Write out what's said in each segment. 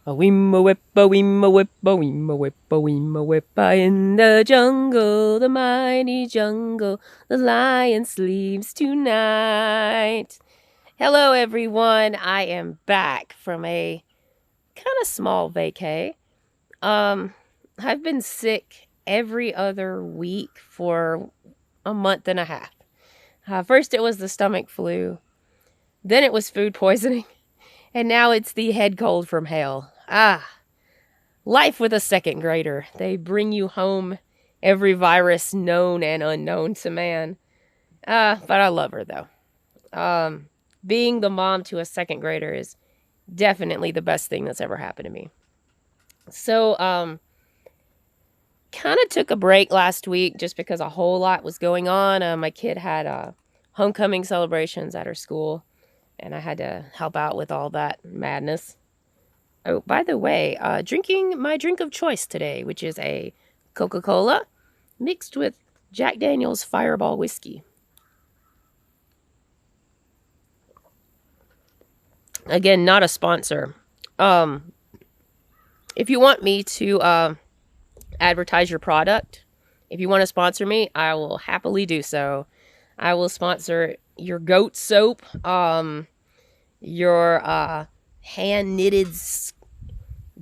A weema whippa weema whippa weema whippa weema whippa in the jungle, the mighty jungle, the lion sleeps tonight. Hello everyone, I am back from a kind of small vacay. Um, I've been sick every other week for a month and a half. First it was the stomach flu, then it was food poisoning, and now it's the head cold from hell. Life with a second grader. They bring you home every virus known and unknown to man. But I love her though. Being the mom to a second grader is definitely the best thing that's ever happened to me. So, kind of took a break last week just because a whole lot was going on. My kid had homecoming celebrations at her school, and I had to help out with all that madness. Oh, by the way, drinking my drink of choice today, which is a Coca-Cola mixed with Jack Daniel's Fireball whiskey. Again, not a sponsor. If you want me to advertise your product, if you want to sponsor me, I will happily do so. I will sponsor your goat soap, your hand knitted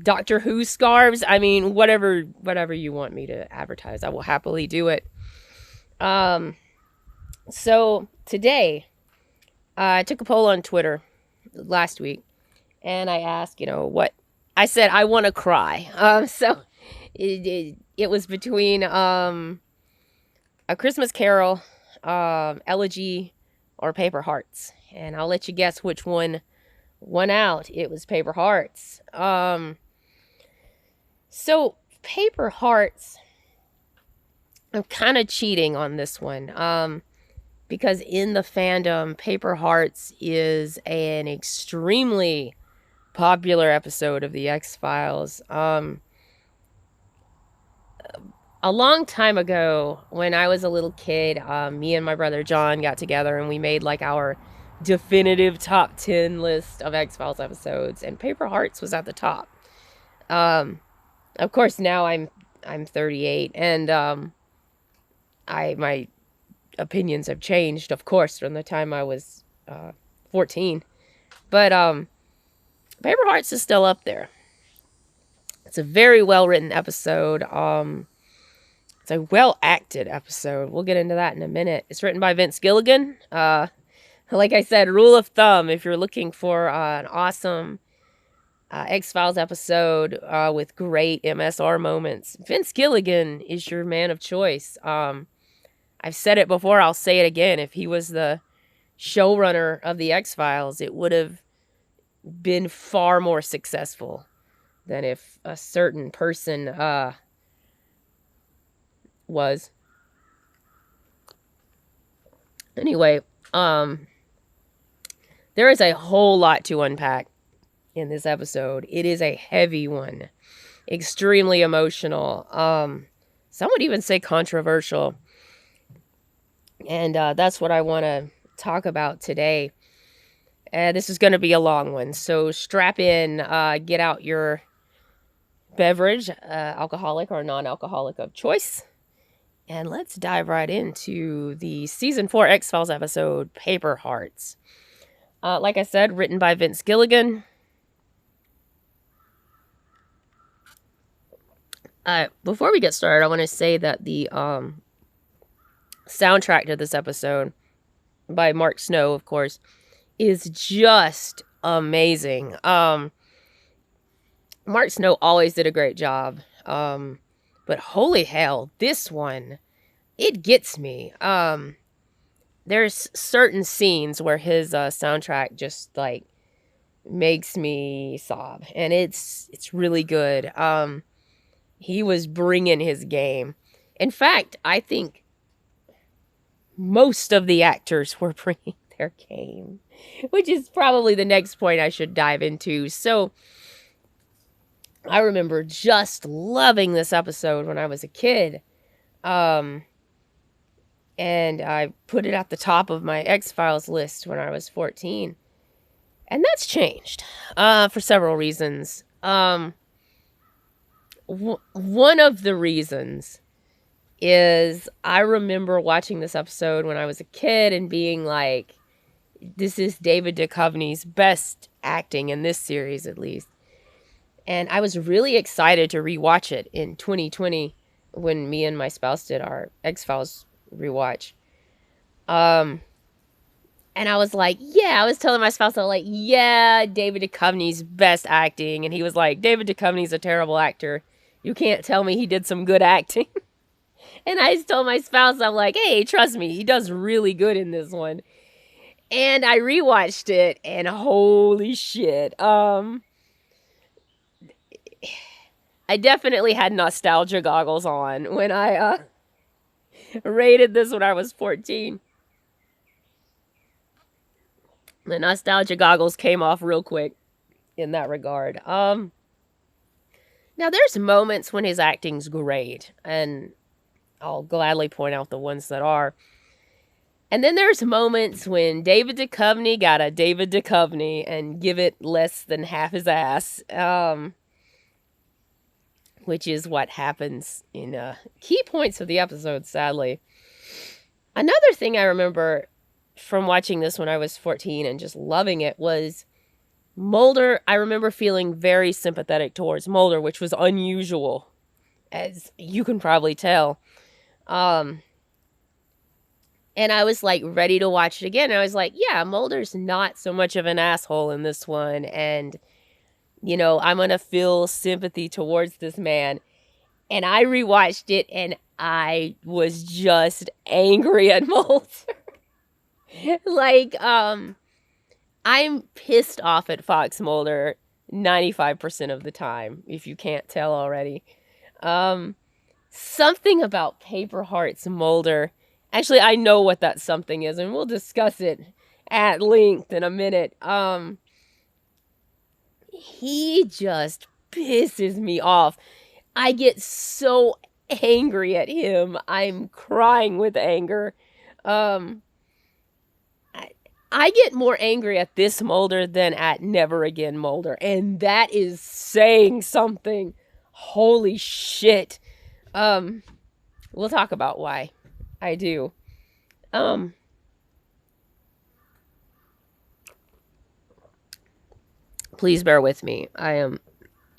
Doctor Who scarves. I mean, whatever you want me to advertise, I will happily do it. So today, I took a poll on Twitter last week, and I asked, what I said. I want to cry. So it was between A Christmas Carol, Elegy, or Paper Hearts, and I'll let you guess which one won out. It was Paper Hearts. So Paper Hearts, I'm kind of cheating on this one, because in the fandom, Paper Hearts is an extremely popular episode of the X-Files. A long time ago, when I was a little kid, me and my brother John got together and we made like our definitive top 10 list of X-Files episodes, and Paper Hearts was at the top. Of course, now I'm 38, and my opinions have changed, of course, from the time I was 14. But Paper Hearts is still up there. It's a very well written episode. It's a well acted episode. We'll get into that in a minute. It's written by Vince Gilligan. Like I said, rule of thumb, if you're looking for an awesome X-Files episode with great MSR moments, Vince Gilligan is your man of choice. I've said it before, I'll say it again. If he was the showrunner of the X-Files, it would have been far more successful than if a certain person was. Anyway, there is a whole lot to unpack in this episode. It is a heavy one, extremely emotional. Some would even say controversial. And that's what I want to talk about today. This is going to be a long one, so strap in, get out your beverage, alcoholic or non-alcoholic of choice, and let's dive right into the Season 4 X-Files episode, Paper Hearts. Like I said, written by Vince Gilligan. Before we get started, I want to say that the soundtrack to this episode, by Mark Snow, of course, is just amazing. Mark Snow always did a great job. But holy hell, this one, it gets me. There's certain scenes where his soundtrack just like makes me sob, and it's really good. He was bringing his game. In fact, I think most of the actors were bringing their game, which is probably the next point I should dive into. So I remember just loving this episode when I was a kid. And I put it at the top of my X-Files list when I was 14. And that's changed for several reasons. Um, one of the reasons is I remember watching this episode when I was a kid and being like, this is David Duchovny's best acting in this series, at least. And I was really excited to rewatch it in 2020 when me and my spouse did our X-Files rewatch. And I was like, yeah, I was telling my spouse, I was like, yeah, David Duchovny's best acting. And he was like, David Duchovny's a terrible actor. You can't tell me he did some good acting. And I told my spouse, I'm like, hey, trust me, he does really good in this one. And I rewatched it, and holy shit. I definitely had nostalgia goggles on when I rated this when I was 14. The nostalgia goggles came off real quick in that regard. Now there's moments when his acting's great, and I'll gladly point out the ones that are. And then there's moments when David Duchovny got a David Duchovny and give it less than half his ass, which is what happens in key points of the episode, sadly. Another thing I remember from watching this when I was 14 and just loving it was Mulder. I remember feeling very sympathetic towards Mulder, which was unusual, as you can probably tell. And I was like ready to watch it again. I was like, yeah, Mulder's not so much of an asshole in this one. And, you know, I'm going to feel sympathy towards this man. And I rewatched it and I was just angry at Mulder. Like, I'm pissed off at Fox Mulder 95% of the time, if you can't tell already. Something about Paper Hearts Mulder. Actually, I know what that something is, and we'll discuss it at length in a minute. He just pisses me off. I get so angry at him. I'm crying with anger. I get more angry at this Mulder than at Never Again Mulder, and that is saying something. Holy shit. We'll talk about why I do. Please bear with me. I am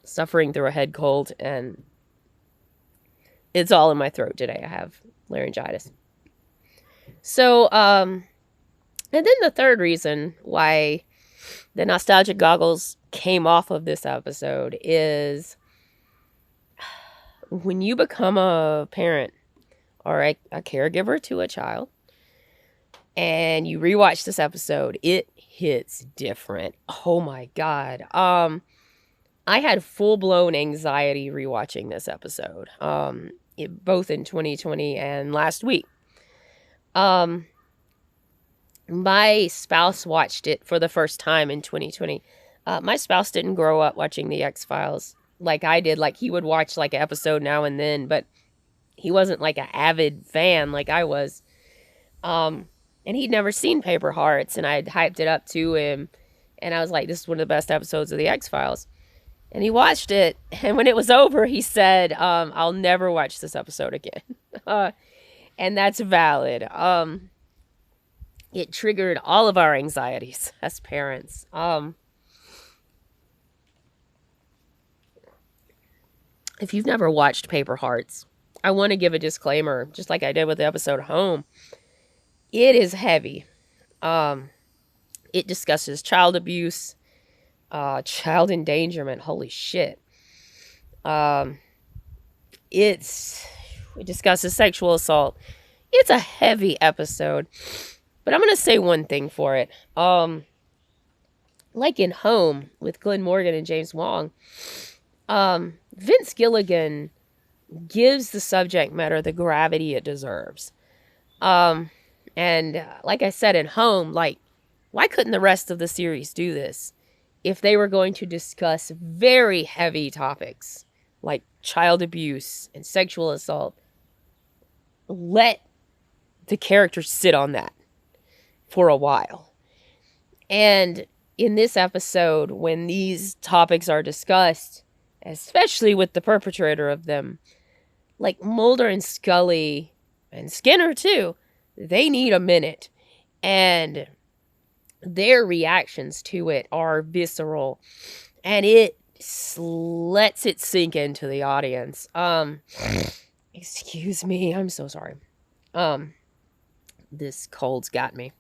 suffering through a head cold and it's all in my throat today. I have laryngitis. So, and then the third reason why the nostalgic goggles came off of this episode is when you become a parent or a caregiver to a child and you rewatch this episode, it hits different. Oh my God. I had full-blown anxiety rewatching this episode, both in 2020 and last week. My spouse watched it for the first time in 2020. My spouse didn't grow up watching the X-Files like I did. Like, he would watch like an episode now and then, but he wasn't like an avid fan like I was. And he'd never seen Paper Hearts, and I'd hyped it up to him, and I was like, this is one of the best episodes of the X-Files. And he watched it, and when it was over, he said, I'll never watch this episode again. And that's valid. It triggered all of our anxieties as parents. If you've never watched Paper Hearts, I want to give a disclaimer, just like I did with the episode Home. It is heavy. It discusses child abuse, child endangerment. Holy shit. It discusses sexual assault. It's a heavy episode, but I'm going to say one thing for it. Like in Home with Glenn Morgan and James Wong, Vince Gilligan gives the subject matter the gravity it deserves. And like I said in Home, like, why couldn't the rest of the series do this if they were going to discuss very heavy topics like child abuse and sexual assault? Let the characters sit on that for a while. And in this episode, when these topics are discussed, especially with the perpetrator of them, like Mulder and Scully and Skinner too, they need a minute. And their reactions to it are visceral. And it lets it sink into the audience. Excuse me, I'm so sorry. This cold's got me.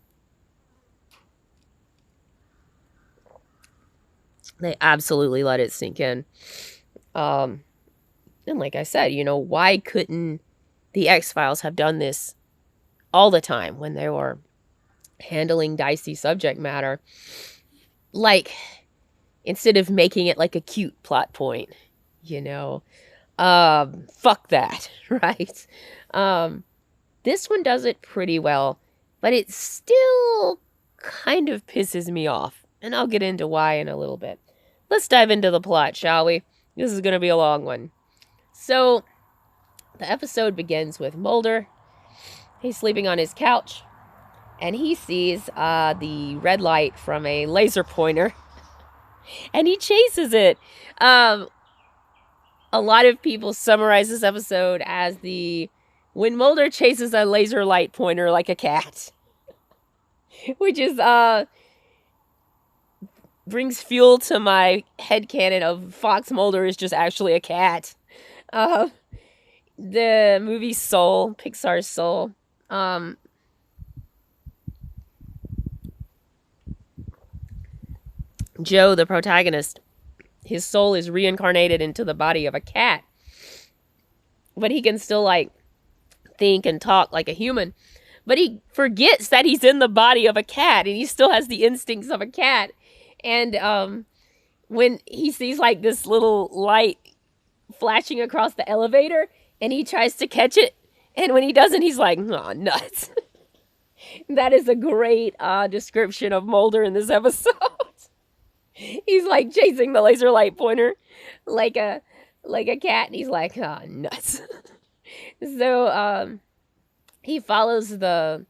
They absolutely let it sink in. And like I said, why couldn't the X-Files have done this all the time when they were handling dicey subject matter? Like, instead of making it like a cute plot point, fuck that, right? This one does it pretty well, but it still kind of pisses me off, and I'll get into why in a little bit. Let's dive into the plot, shall we? This is going to be a long one. So, the episode begins with Mulder. He's sleeping on his couch, and he sees the red light from a laser pointer, and he chases it. A lot of people summarize this episode as when Mulder chases a laser light pointer like a cat, which is brings fuel to my headcanon of Fox Mulder is just actually a cat. The movie Soul, Pixar's Soul, Joe, the protagonist, his soul is reincarnated into the body of a cat, but he can still think and talk like a human, but he forgets that he's in the body of a cat, and he still has the instincts of a cat. And when he sees this little light flashing across the elevator, and he tries to catch it, and when he doesn't, he's like, "Oh, nuts." That is a great description of Mulder in this episode. He's chasing the laser light pointer like a cat, and he's like, "Oh, nuts." So he follows the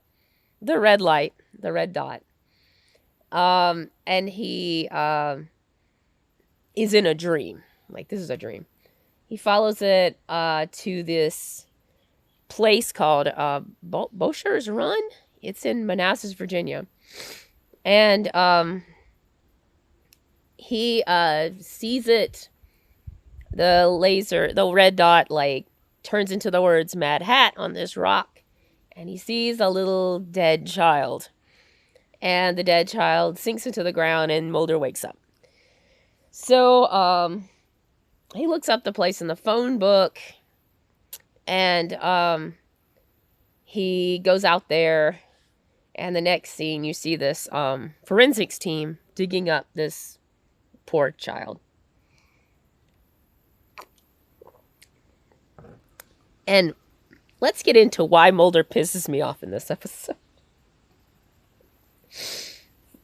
red light, the red dot. And he is in a dream. This is a dream. He follows it to this place called Bosher's Run. It's in Manassas, Virginia. And he sees it. The red dot turns into the words Mad Hat on this rock. And he sees a little dead child. And the dead child sinks into the ground, and Mulder wakes up. So, he looks up the place in the phone book, and he goes out there, and the next scene, you see this forensics team digging up this poor child. And let's get into why Mulder pisses me off in this episode.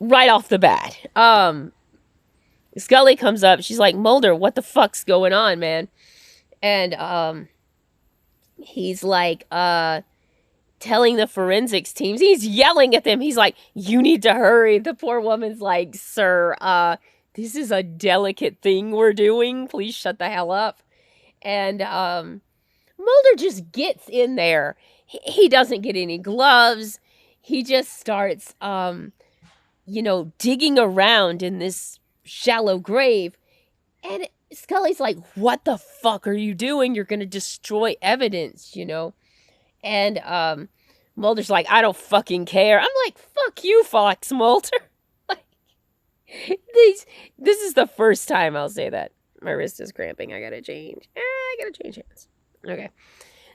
Right off the bat. Scully comes up. She's like, "Mulder, what the fuck's going on, man?" And he's telling the forensics teams. He's yelling at them. He's like, "You need to hurry." The poor woman's like, "Sir, this is a delicate thing we're doing. Please shut the hell up." And Mulder just gets in there. He doesn't get any gloves. He just starts, digging around in this shallow grave. And Scully's like, "What the fuck are you doing? You're going to destroy evidence, And Mulder's like, "I don't fucking care." I'm like, "Fuck you, Fox Mulder." This is the first time I'll say that. My wrist is cramping. I got to change. I got to change hands. Okay.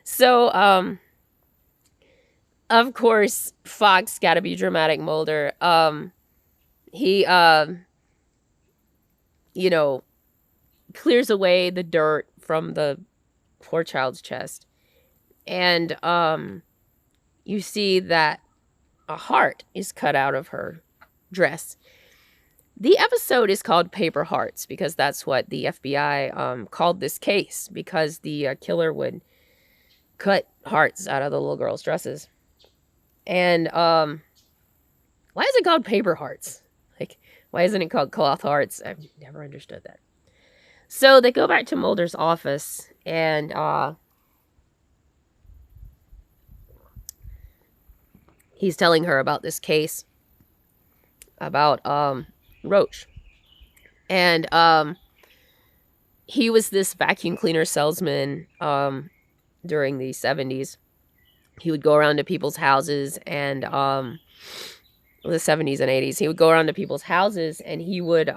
So, of course, Fox got to be dramatic Mulder. He, clears away the dirt from the poor child's chest. And, you see that a heart is cut out of her dress. The episode is called Paper Hearts because that's what the FBI, called this case, because the killer would cut hearts out of the little girl's dresses. And, why is it called Paper Hearts? Why isn't it called cloth hearts? I've never understood that. So they go back to Mulder's office, and he's telling her about this case about Roach. And he was this vacuum cleaner salesman during the 70s. He would go around to people's houses and the 70s and 80s. He would go around to people's houses and he would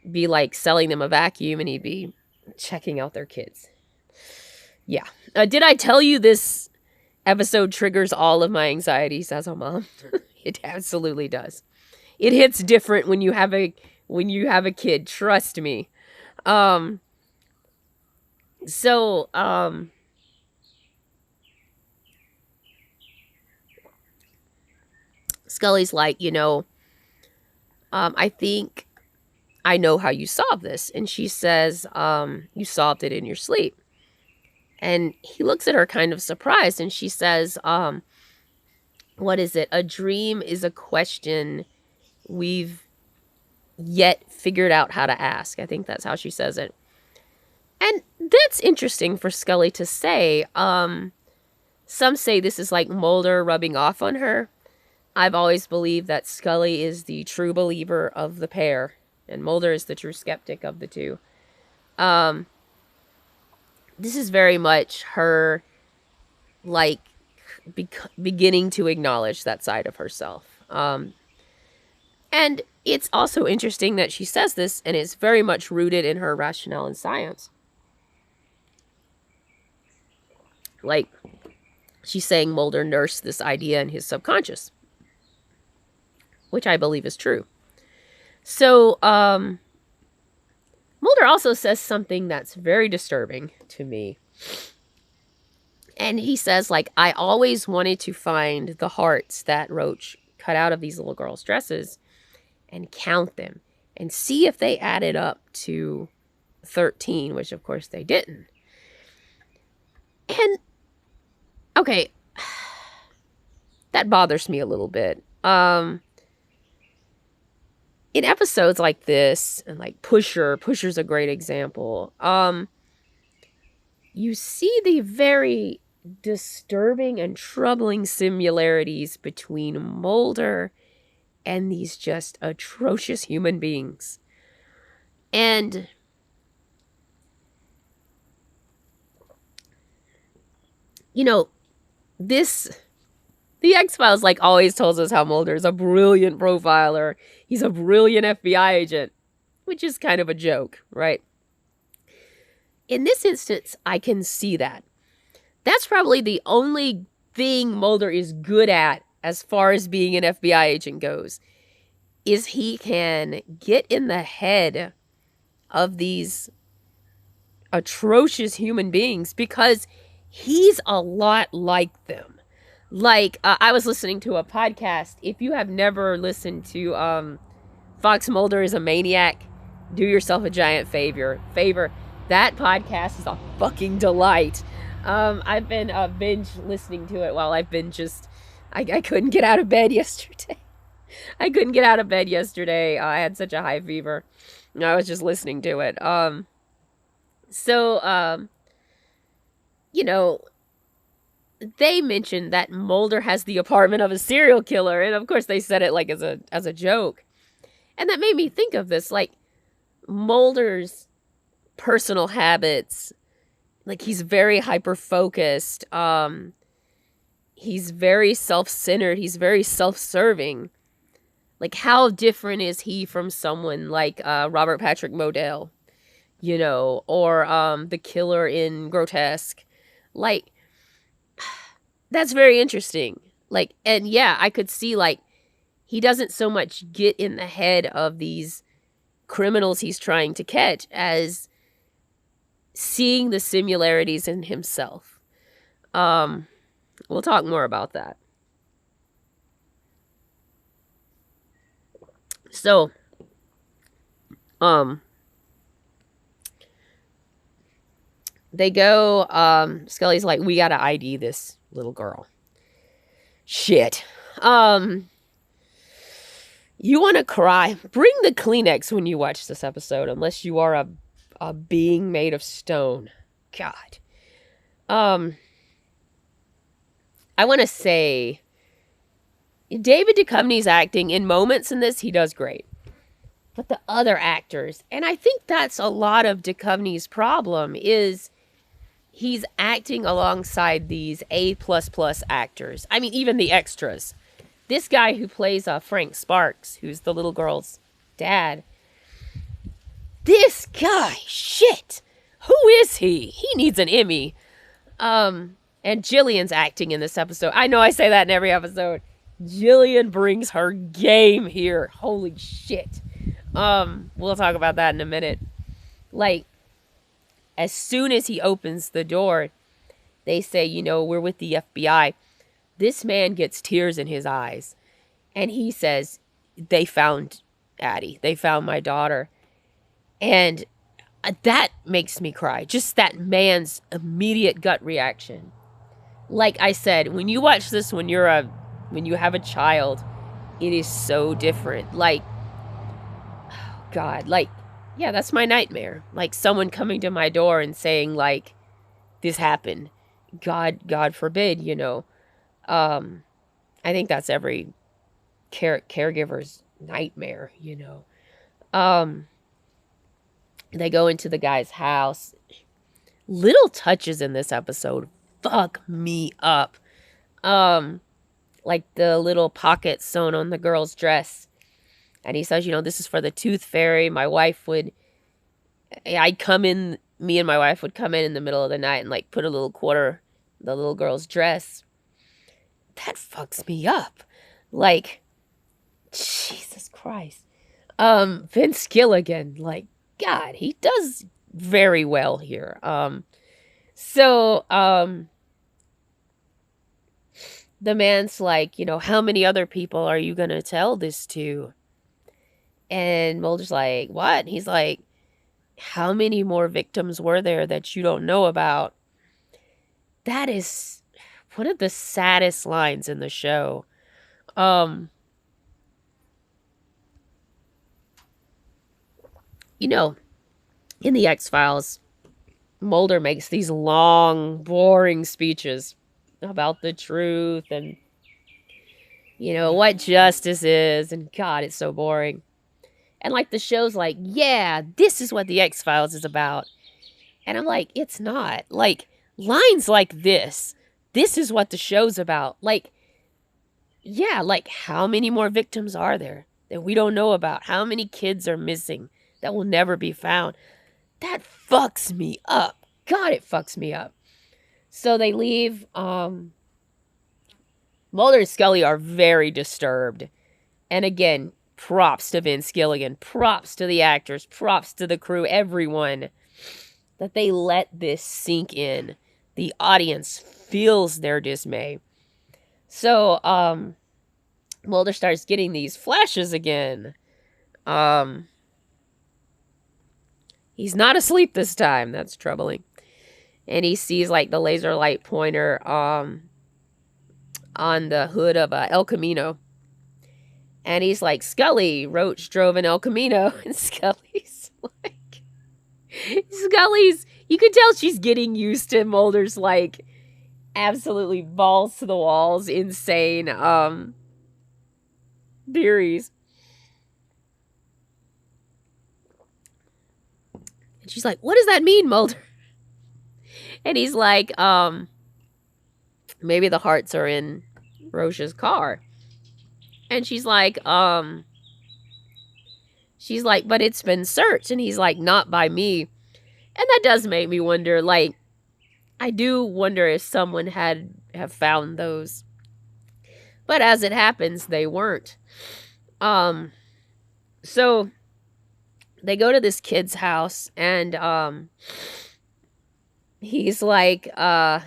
be like selling them a vacuum, and he'd be checking out their kids. Yeah. Did I tell you this episode triggers all of my anxieties as a mom? It absolutely does. It hits different when you have a kid, trust me. Scully's like, I think I know how you solved this. And she says, you solved it in your sleep. And he looks at her kind of surprised, and she says, what is it? A dream is a question we've yet figured out how to ask. I think that's how she says it. And that's interesting for Scully to say. Some say this is like Mulder rubbing off on her. I've always believed that Scully is the true believer of the pair, and Mulder is the true skeptic of the two. This is very much her, like, beginning to acknowledge that side of herself. And it's also interesting that she says this, and it's very much rooted in her rationale and science. Like, she's saying Mulder nursed this idea in his subconscious, which I believe is true. So, Mulder also says something that's very disturbing to me. And he says, like, I always wanted to find the hearts that Roach cut out of these little girls' dresses and count them and see if they added up to 13, which of course they didn't. And, okay, that bothers me a little bit. In episodes like this, and like Pusher's a great example, you see the very disturbing and troubling similarities between Mulder and these just atrocious human beings. And the X-Files like always tells us how Mulder's a brilliant profiler. He's a brilliant FBI agent, which is kind of a joke, right? In this instance, I can see that. That's probably the only thing Mulder is good at as far as being an FBI agent goes, is he can get in the head of these atrocious human beings because he's a lot like them. Like, I was listening to a podcast. If you have never listened to Fox Mulder is a Maniac, do yourself a giant favor. That podcast is a fucking delight. I've been binge listening to it while I've been I couldn't get out of bed yesterday. I had such a high fever. I was just listening to it. They mentioned that Mulder has the apartment of a serial killer. And of course they said it like as a joke. And that made me think of this, like Mulder's personal habits. Like, he's very hyper-focused. He's very self-centered. He's very self-serving. Like, how different is he from someone like Robert Patrick Modell, or the killer in Grotesque? Like, that's very interesting. Like, and yeah, I could see, like, he doesn't so much get in the head of these criminals he's trying to catch as seeing the similarities in himself. We'll talk more about that. So, they go, Scully's like, we gotta ID this little girl. Shit. You want to cry? Bring the Kleenex when you watch this episode, unless you are a being made of stone. God. I want to say David Duchovny's acting in moments in this, he does great. But the other actors, and I think that's a lot of Duchovny's problem, is he's acting alongside these A++ actors. I mean, even the extras. This guy who plays Frank Sparks, who's the little girl's dad. This guy, shit. Who is he? He needs an Emmy. And Jillian's acting in this episode. I know I say that in every episode. Jillian brings her game here. Holy shit. We'll talk about that in a minute. Like, as soon as he opens the door, they say, you know, we're with the FBI. This man gets tears in his eyes. And he says, they found Addie. They found my daughter. And that makes me cry. Just that man's immediate gut reaction. Like I said, when you watch this when you have a child, it is so different. Like, oh God, like, yeah, that's my nightmare. Like someone coming to my door and saying like, this happened. God forbid, you know. I think that's every caregiver's nightmare, you know. They go into the guy's house. Little touches in this episode fuck me up. Like the little pocket sewn on the girl's dress. And he says, you know, this is for the tooth fairy. Me and my wife would come in the middle of the night and like put a little quarter in the little girl's dress. That fucks me up. Like, Jesus Christ. Vince Gilligan, like, God, he does very well here. The man's like, you know, how many other people are you going to tell this to? And Mulder's like, what? He's like, how many more victims were there that you don't know about? That is one of the saddest lines in the show. You know, in the X-Files, Mulder makes these long, boring speeches about the truth and, you know, what justice is. And God, it's so boring. And like the show's like, yeah, this is what the X-Files is about. And I'm like, it's not. Like, lines like this is what the show's about. Like, yeah, like how many more victims are there that we don't know about? How many kids are missing that will never be found? That fucks me up. God, it fucks me up. So they leave. Mulder and Scully are very disturbed. And again, props to Vince Gilligan. Props to the actors. Props to the crew. Everyone. That they let this sink in. The audience feels their dismay. So, Mulder starts getting these flashes again. He's not asleep this time. That's troubling. And he sees like the laser light pointer on the hood of El Camino. And he's like, Scully, Roach drove an El Camino. And Scully's like, you could tell she's getting used to Mulder's like absolutely balls to the walls, insane theories. And she's like, what does that mean, Mulder? And he's like, maybe the hearts are in Roche's car. And she's like, but it's been searched. And he's like, not by me. And that does make me wonder, like, I do wonder if someone have found those. But as it happens, they weren't. So they go to this kid's house and he's like, wow,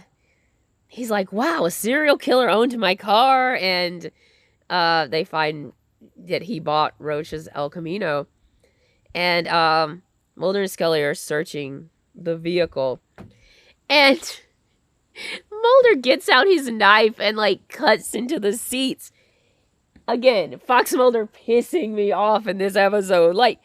a serial killer owned my car. And they find that he bought Roche's El Camino. And Mulder and Scully are searching the vehicle. And Mulder gets out his knife and, like, cuts into the seats. again, Fox Mulder pissing me off in this episode. Like,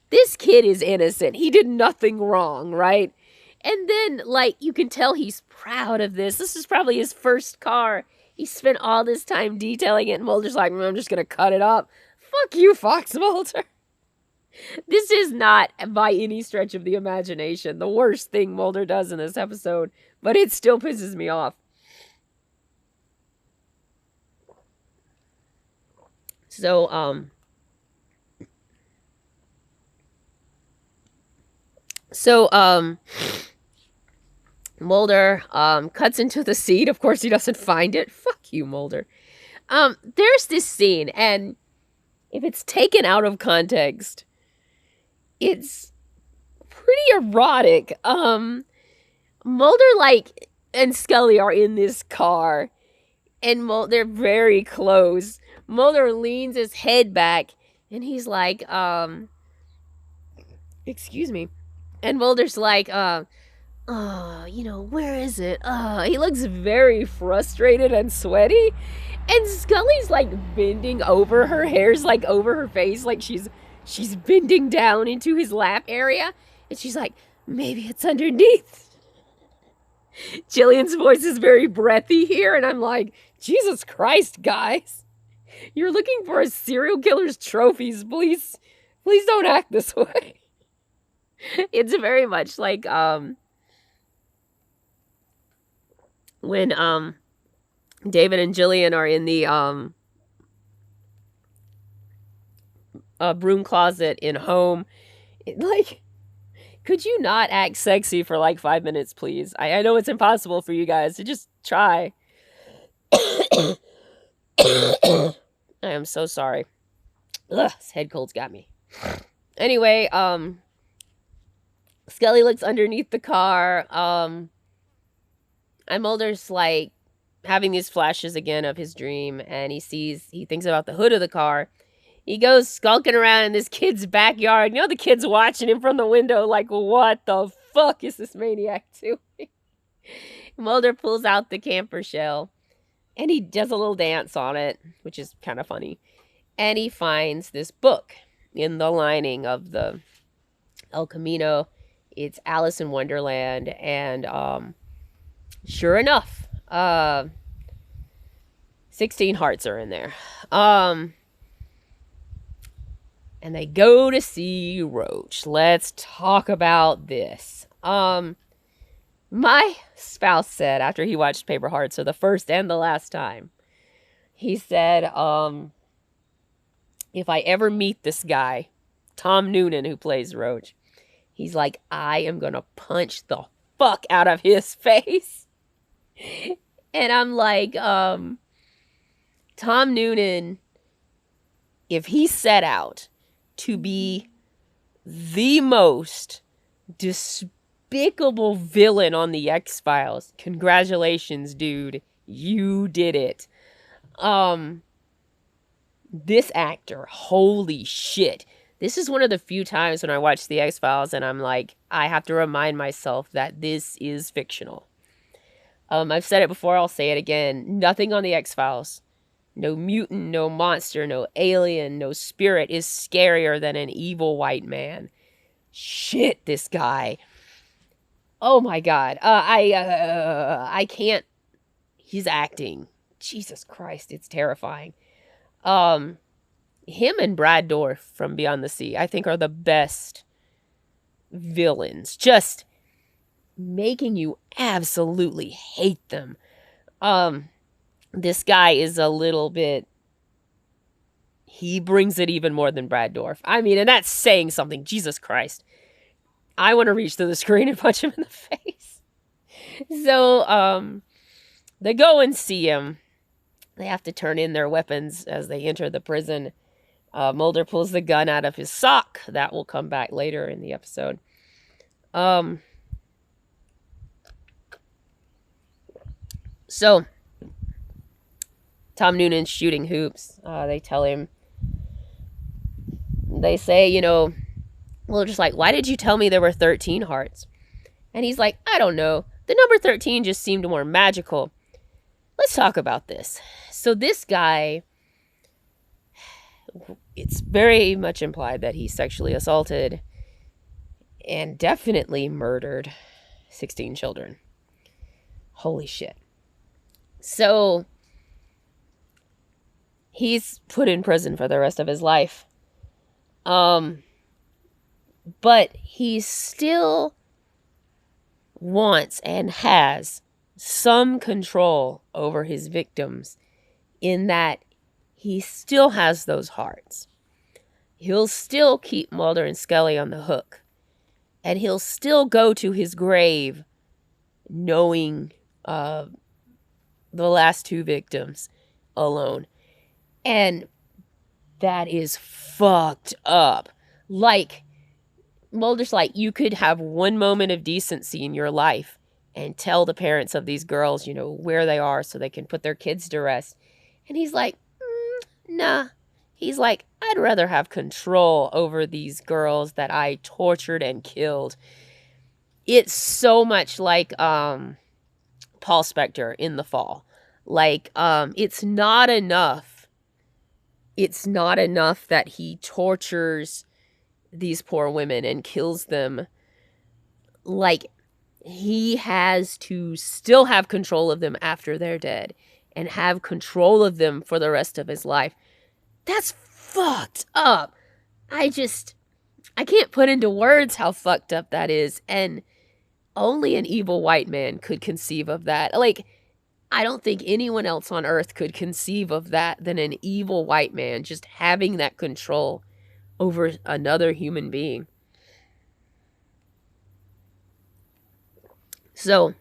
this kid is innocent. He did nothing wrong, right? And then, like, you can tell he's proud of this. This is probably his first car. He spent all this time detailing it, and Mulder's like, I'm just going to cut it up. Fuck you, Fox Mulder. This is not, by any stretch of the imagination, the worst thing Mulder does in this episode, but it still pisses me off. So, Mulder, cuts into the seat. Of course, he doesn't find it. Fuck you, Mulder. There's this scene, and if it's taken out of context, it's pretty erotic. Mulder, like, and Scully are in this car, and they're very close. Mulder leans his head back, and he's like, excuse me. And Mulder's like, where is it? He looks very frustrated and sweaty. And Scully's like bending over, her hair's like over her face, like she's bending down into his lap area. And she's like, maybe it's underneath. Jillian's voice is very breathy here, and I'm like, Jesus Christ, guys. You're looking for a serial killer's trophies. Please don't act this way. It's very much like, when, David and Jillian are in the, broom closet in Home. Like, could you not act sexy for like 5 minutes, please? I know it's impossible for you guys to just try. I am so sorry. Ugh, this head cold's got me. Anyway, Scully looks underneath the car, and Mulder's like having these flashes again of his dream, and he thinks about the hood of the car. He goes skulking around in this kid's backyard. You know, the kid's watching him from the window like, what the fuck is this maniac doing? Mulder pulls out the camper shell, and he does a little dance on it, which is kind of funny. And he finds this book in the lining of the El Camino. It's Alice in Wonderland, and sure enough, 16 hearts are in there. And they go to see Roach. Let's talk about this. My spouse said, after he watched Paper Hearts for the first and the last time, he said, if I ever meet this guy, Tom Noonan, who plays Roach, he's like, I am going to punch the fuck out of his face. And I'm like, Tom Noonan, if he set out to be the most despicable villain on the X-Files, congratulations, dude. You did it. This actor, holy shit. This is one of the few times when I watch the X-Files and I'm like, I have to remind myself that this is fictional. I've said it before, I'll say it again. Nothing on the X-Files, no mutant, no monster, no alien, no spirit is scarier than an evil white man. Shit, this guy. Oh my God. I can't. He's acting. Jesus Christ, it's terrifying. Him and Brad Dourif from Beyond the Sea, I think, are the best villains. Just making you absolutely hate them. This guy is a little bit, he brings it even more than Brad Dourif. I mean, and that's saying something. Jesus Christ. I want to reach through the screen and punch him in the face. So, they go and see him. They have to turn in their weapons as they enter the prison. Mulder pulls the gun out of his sock. That will come back later in the episode. So, Tom Noonan's shooting hoops. They tell him, they say, Mulder's like, why did you tell me there were 13 hearts? And he's like, I don't know. The number 13 just seemed more magical. Let's talk about this. So this guy it's very much implied that he sexually assaulted and definitely murdered 16 children. Holy shit. So he's put in prison for the rest of his life. But he still wants and has some control over his victims, in that he still has those hearts. He'll still keep Mulder and Scully on the hook. And he'll still go to his grave knowing the last two victims alone. And that is fucked up. Like, Mulder's like, you could have one moment of decency in your life and tell the parents of these girls, where they are so they can put their kids to rest. And he's like, nah. He's like, I'd rather have control over these girls that I tortured and killed. It's so much like Paul Spector in The Fall. Like, it's not enough. It's not enough that he tortures these poor women and kills them. Like, he has to still have control of them after they're dead and have control of them for the rest of his life. That's fucked up. I can't put into words how fucked up that is. And only an evil white man could conceive of that. Like, I don't think anyone else on earth could conceive of that than an evil white man just having that control over another human being. So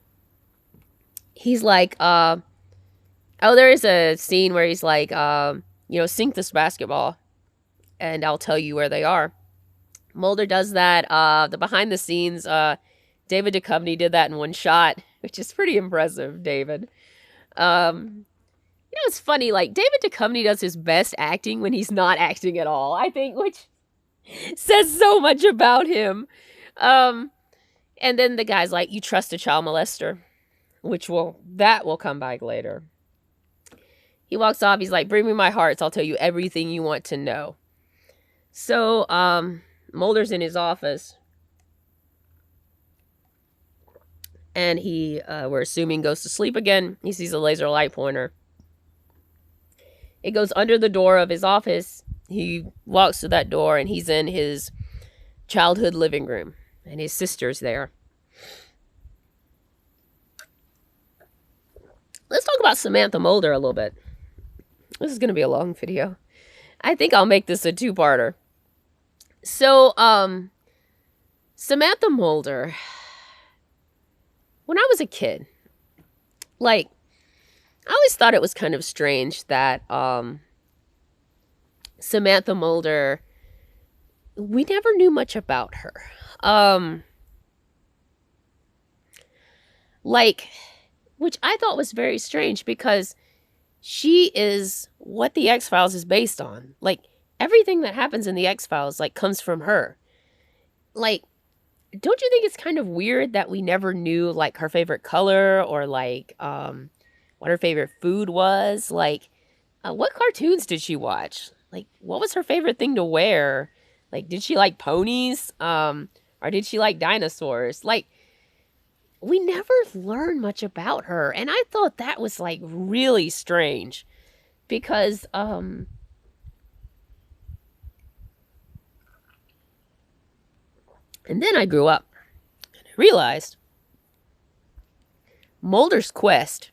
he's like, there is a scene where he's like, sink this basketball and I'll tell you where they are. Mulder does that. The behind the scenes, David Duchovny did that in one shot, which is pretty impressive, David. It's funny, like, David Duchovny does his best acting when he's not acting at all, I think, which says so much about him. And then the guy's like, you trust a child molester, that will come back later. He walks off, he's like, bring me my hearts, I'll tell you everything you want to know. So, Mulder's in his office. And he, we're assuming, goes to sleep again. He sees a laser light pointer. It goes under the door of his office. He walks to that door, and he's in his childhood living room. And his sister's there. Let's talk about Samantha Mulder a little bit. This is going to be a long video. I think I'll make this a two-parter. So, Samantha Mulder, when I was a kid, like, I always thought it was kind of strange that Samantha Mulder, we never knew much about her. Which I thought was very strange, because she is what the X-Files is based on. Like, everything that happens in the X-Files, like, comes from her. Like, don't you think it's kind of weird that we never knew, like, her favorite color or, like, what her favorite food was? Like, what cartoons did she watch? Like, what was her favorite thing to wear? Like, did she like ponies? Or did she like dinosaurs? Like, we never learned much about her. And I thought that was, like, really strange. Because, and then I grew up and I realized Mulder's quest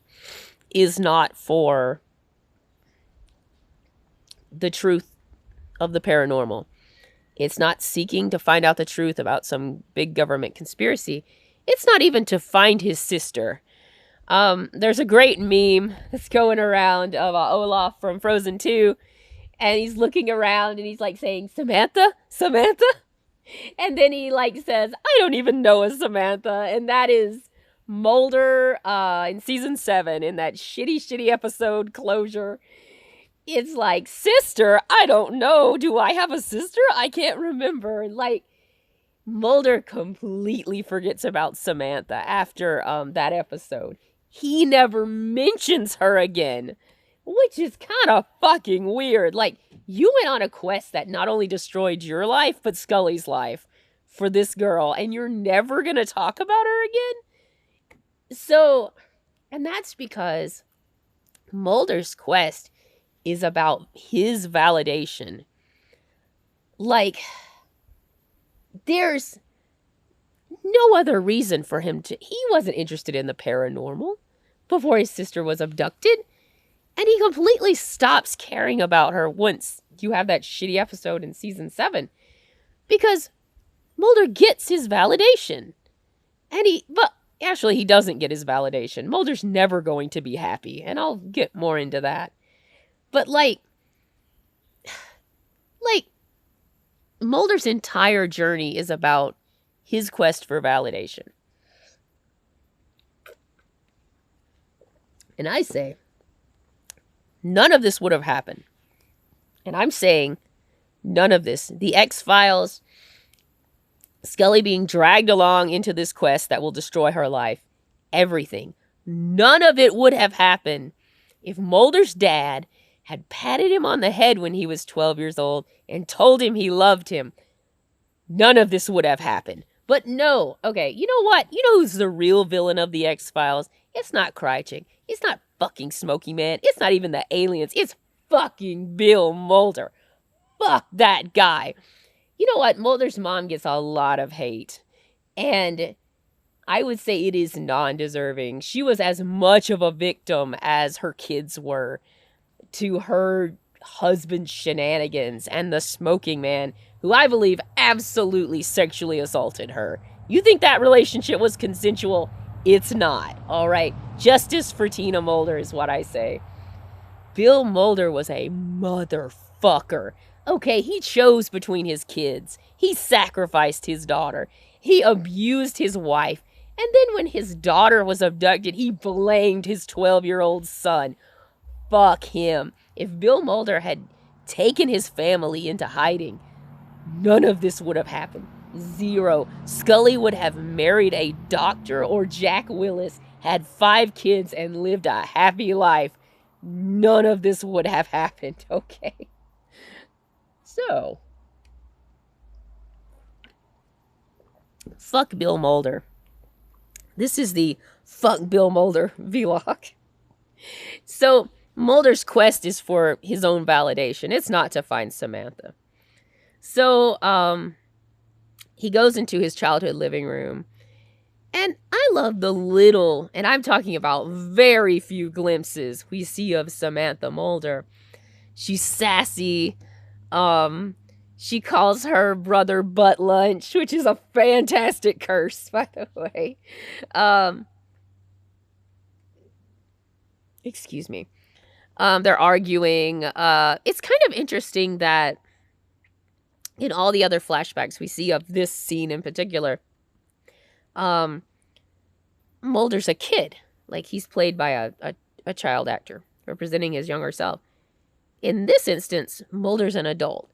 is not for the truth of the paranormal. It's not seeking to find out the truth about some big government conspiracy. It's not even to find his sister. There's a great meme that's going around of Olaf from Frozen 2, and he's looking around and he's like saying, Samantha? Samantha? And then he like says, I don't even know a Samantha. And that is Mulder in season 7 in that shitty episode Closure. It's like, sister? I don't know. Do I have a sister? I can't remember. Like, Mulder completely forgets about Samantha after that episode. He never mentions her again. which is kind of fucking weird. Like, you went on a quest that not only destroyed your life, but Scully's life for this girl, and you're never gonna talk about her again? So, and that's because Mulder's quest is about his validation. Like, there's no other reason for him to... He wasn't interested in the paranormal before his sister was abducted. And he completely stops caring about her once you have that shitty episode in season 7. Because Mulder gets his validation. But actually he doesn't get his validation. Mulder's never going to be happy. And I'll get more into that. But like Mulder's entire journey is about his quest for validation. And I say, none of this would have happened. And I'm saying none of this. The X-Files, Scully being dragged along into this quest that will destroy her life, everything. None of it would have happened if Mulder's dad had patted him on the head when he was 12 years old and told him he loved him. None of this would have happened. But no, okay, you know what? You know who's the real villain of the X-Files? It's not Krychek. It's not fucking Smokey Man. It's not even the aliens. It's fucking Bill Mulder. Fuck that guy. You know what? Mulder's mom gets a lot of hate. And I would say it is non-deserving. She was as much of a victim as her kids were to her husband's shenanigans and the smoking man, who I believe absolutely sexually assaulted her. You think that relationship was consensual? It's not, all right? Justice for Tina Mulder is what I say. Bill Mulder was a motherfucker. Okay, he chose between his kids. He sacrificed his daughter. He abused his wife. And then when his daughter was abducted, he blamed his 12-year-old son. Fuck him. If Bill Mulder had taken his family into hiding, none of this would have happened. Zero. Scully would have married a doctor, or Jack Willis had 5 kids and lived a happy life. None of this would have happened, okay? So, fuck Bill Mulder. This is the Fuck Bill Mulder vlog. So, Mulder's quest is for his own validation. It's not to find Samantha. So, he goes into his childhood living room. And I love the little, and I'm talking about very few glimpses we see of Samantha Mulder. She's sassy. She calls her brother butt lunch, which is a fantastic curse, by the way. Excuse me. They're arguing. It's kind of interesting that in all the other flashbacks we see of this scene in particular, Mulder's a kid. Like, he's played by a child actor representing his younger self. In this instance, Mulder's an adult.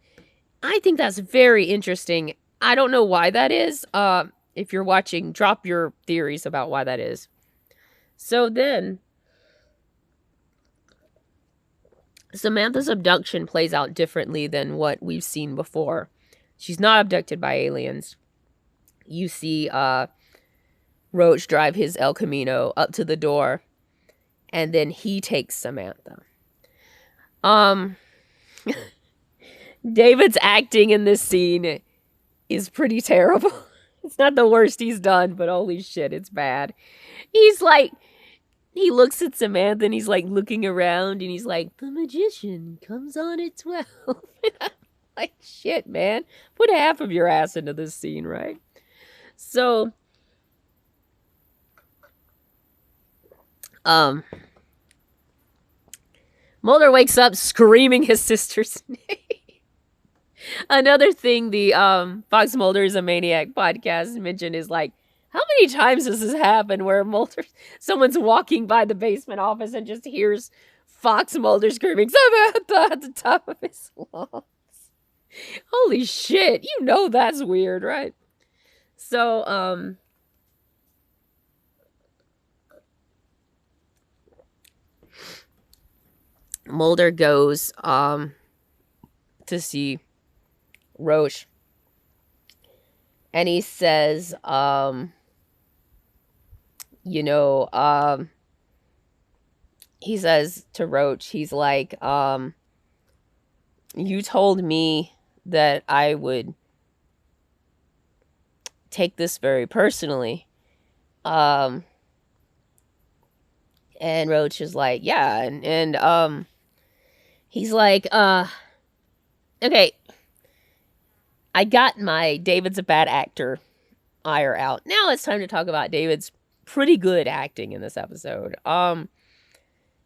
I think that's very interesting. I don't know why that is. If you're watching, drop your theories about why that is. So then, Samantha's abduction plays out differently than what we've seen before. She's not abducted by aliens. You see Roach drive his El Camino up to the door, and then he takes Samantha. David's acting in this scene is pretty terrible. It's not the worst he's done, but holy shit, it's bad. He's like, he looks at Samantha and he's like looking around and he's like, the magician comes on at 12. And I'm like, shit, man. Put half of your ass into this scene, right? So, Mulder wakes up screaming his sister's name. Another thing the Fox Mulder is a Maniac podcast mentioned is like, how many times has this happened where someone's walking by the basement office and just hears Fox Mulder screaming Samantha at the top of his lungs? Holy shit, you know that's weird, right? So, Mulder goes to see Roach, and he says, he says to Roach, he's like, you told me that I would take this very personally. And Roach is like, yeah, and he's like, okay, I got my David's a bad actor ire out. Now it's time to talk about David's pretty good acting in this episode.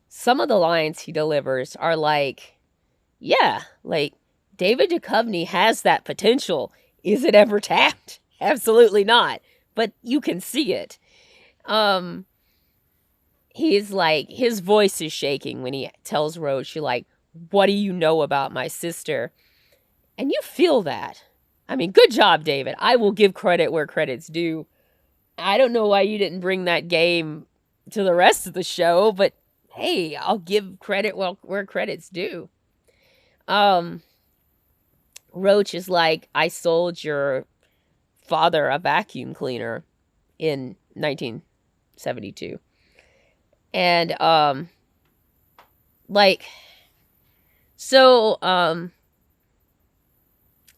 Some of the lines he delivers are like, yeah, like David Duchovny has that potential. Is it ever tapped? Absolutely not. But you can see it. He's like, his voice is shaking when he tells Roach, you're like, what do you know about my sister? And you feel that. I mean, good job, David. I will give credit where credit's due. I don't know why you didn't bring that game to the rest of the show, but hey, I'll give credit where credit's due. Roach is like, I sold your father a vacuum cleaner in 1972. And,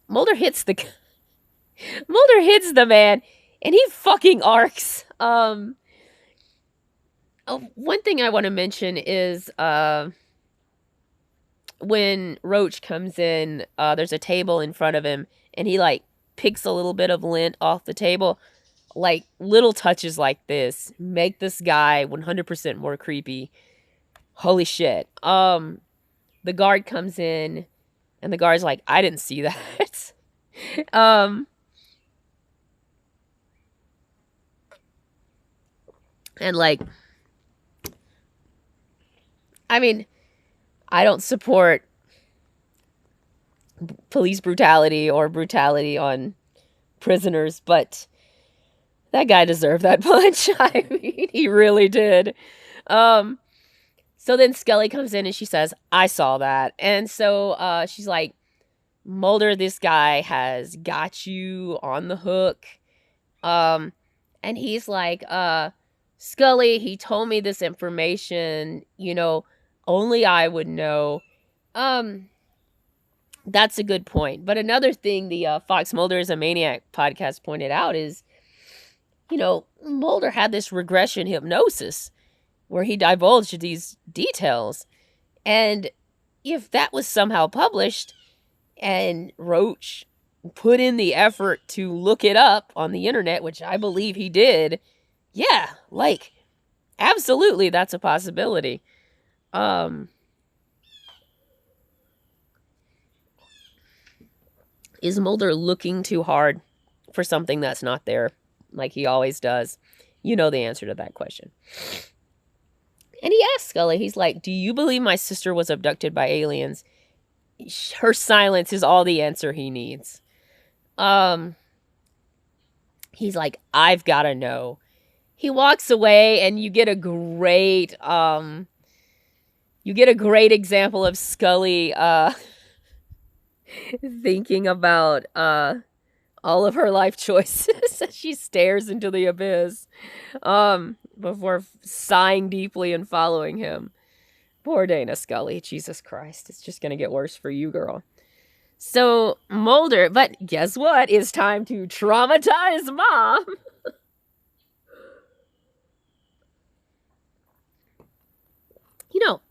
Mulder hits the man, and he fucking arcs. One thing I want to mention is, when Roach comes in, there's a table in front of him, and he, like, picks a little bit of lint off the table. Like, little touches like this make this guy 100% more creepy. Holy shit. The guard comes in, and the guard's like, I didn't see that. And, like, I mean, I don't support police brutality or brutality on prisoners, but that guy deserved that punch. I mean, he really did. So then Scully comes in and she says, I saw that. And so she's like, Mulder, this guy has got you on the hook. And he's like, Scully, he told me this information, only I would know. That's a good point. But another thing the Fox Mulder is a Maniac podcast pointed out is, Mulder had this regression hypnosis where he divulged these details. And if that was somehow published and Roach put in the effort to look it up on the internet, which I believe he did, yeah, like, absolutely, that's a possibility. Is Mulder looking too hard for something that's not there, like he always does? You know the answer to that question. And he asks Scully, he's like, do you believe my sister was abducted by aliens? Her silence is all the answer he needs. He's like, I've got to know. He walks away, and you get a great example of Scully thinking about all of her life choices as she stares into the abyss before sighing deeply and following him. Poor Dana Scully. Jesus Christ. It's just going to get worse for you, girl. So Mulder, but guess what? It's time to traumatize Mom.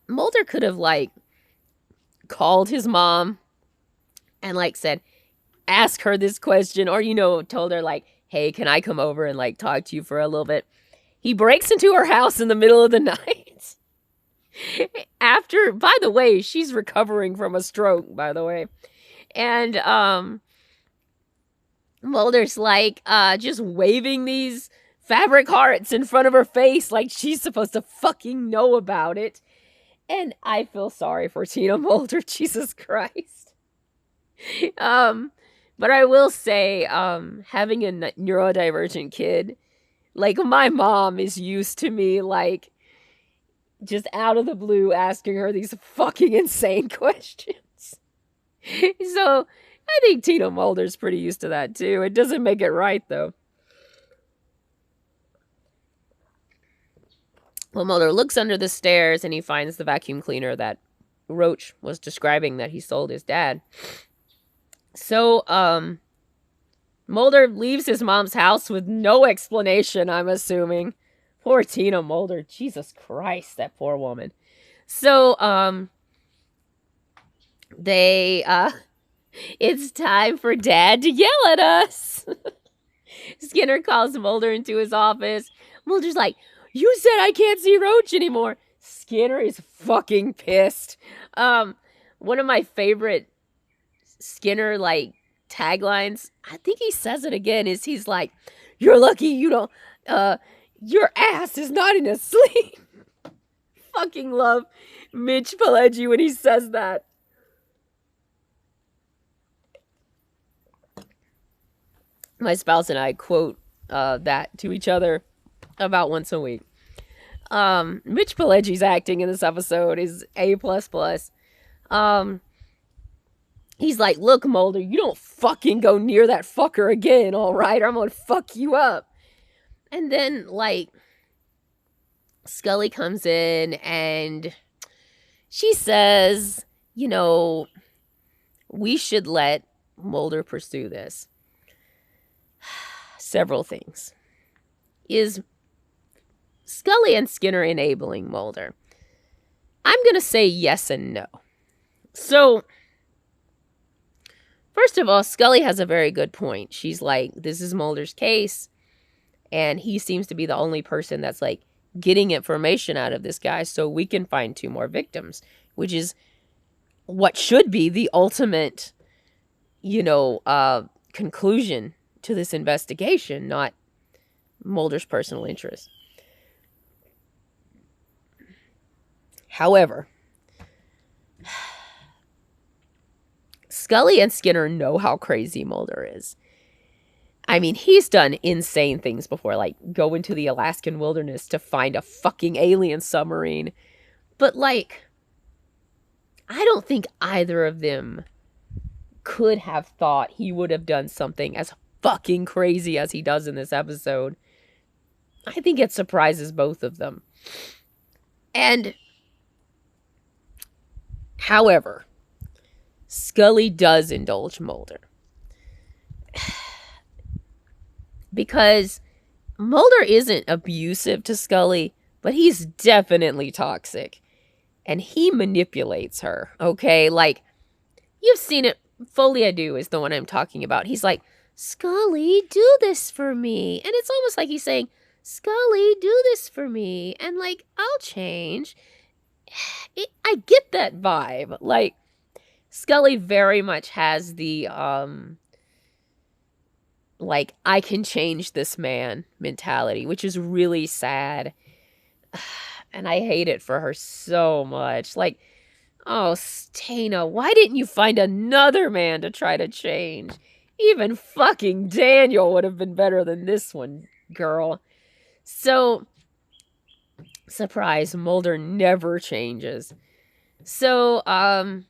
Mulder could have, like, called his mom and, like, said, ask her this question, or, told her, like, hey, can I come over and, like, talk to you for a little bit? He breaks into her house in the middle of the night. After, by the way, she's recovering from a stroke, by the way. And, Mulder's, like, just waving these fabric hearts in front of her face like she's supposed to fucking know about it. And I feel sorry for Tina Mulder, Jesus Christ. But I will say, having a neurodivergent kid, like, my mom is used to me, like, just out of the blue asking her these fucking insane questions. So I think Tina Mulder's pretty used to that too. It doesn't make it right though. Well, Mulder looks under the stairs and he finds the vacuum cleaner that Roach was describing that he sold his dad. So, Mulder leaves his mom's house with no explanation, I'm assuming. Poor Tina Mulder. Jesus Christ, that poor woman. So, it's time for Dad to yell at us. Skinner calls Mulder into his office. Mulder's like, you said I can't see Roach anymore. Skinner is fucking pissed. One of my favorite Skinner, taglines, I think he says it again, is he's like, you're lucky you don't, your ass is not in a sleep. Fucking love Mitch Pileggi when he says that. My spouse and I quote that to each other about once a week. Mitch Pileggi's acting in this episode is A++. He's like, look, Mulder, you don't fucking go near that fucker again, all right? Or I'm gonna fuck you up. And then, Scully comes in and she says, we should let Mulder pursue this. Several things. Is Scully and Skinner enabling Mulder? I'm going to say yes and no. So, first of all, Scully has a very good point. She's like, this is Mulder's case, and he seems to be the only person that's, getting information out of this guy so we can find 2 more victims, which is what should be the ultimate, conclusion to this investigation, not Mulder's personal interest. However, Scully and Skinner know how crazy Mulder is. I mean, he's done insane things before, like go into the Alaskan wilderness to find a fucking alien submarine. But, I don't think either of them could have thought he would have done something as fucking crazy as he does in this episode. I think it surprises both of them. And, however, Scully does indulge Mulder. Because Mulder isn't abusive to Scully, but he's definitely toxic. And he manipulates her, okay? You've seen it. Folie à Deux is the one I'm talking about. He's like, Scully, do this for me. And it's almost like he's saying, Scully, do this for me. And, I'll change. I get that vibe. Scully very much has the, I can change this man mentality, which is really sad. And I hate it for her so much. Oh, Stana, why didn't you find another man to try to change? Even fucking Daniel would have been better than this one, girl. So, surprise, Mulder never changes. So, and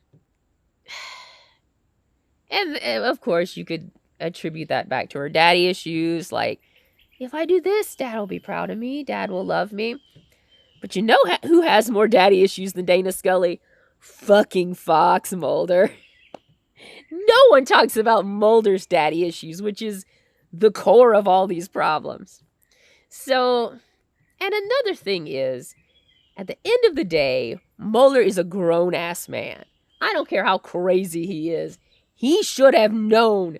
of course, you could attribute that back to her daddy issues. If I do this, Dad will be proud of me. Dad will love me. But you know who has more daddy issues than Dana Scully? Fucking Fox Mulder. No one talks about Mulder's daddy issues, which is the core of all these problems. So, and another thing is, at the end of the day, Mulder is a grown-ass man. I don't care how crazy he is. He should have known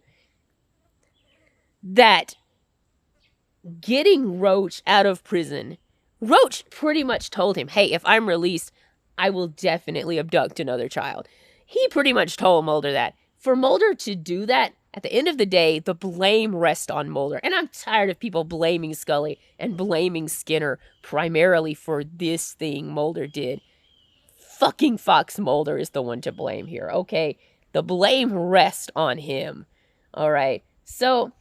that getting Roach out of prison, Roach pretty much told him, hey, if I'm released, I will definitely abduct another child. He pretty much told Mulder that. For Mulder to do that, at the end of the day, the blame rests on Mulder. And I'm tired of people blaming Scully and blaming Skinner primarily for this thing Mulder did. Fucking Fox Mulder is the one to blame here, okay? The blame rests on him. All right. So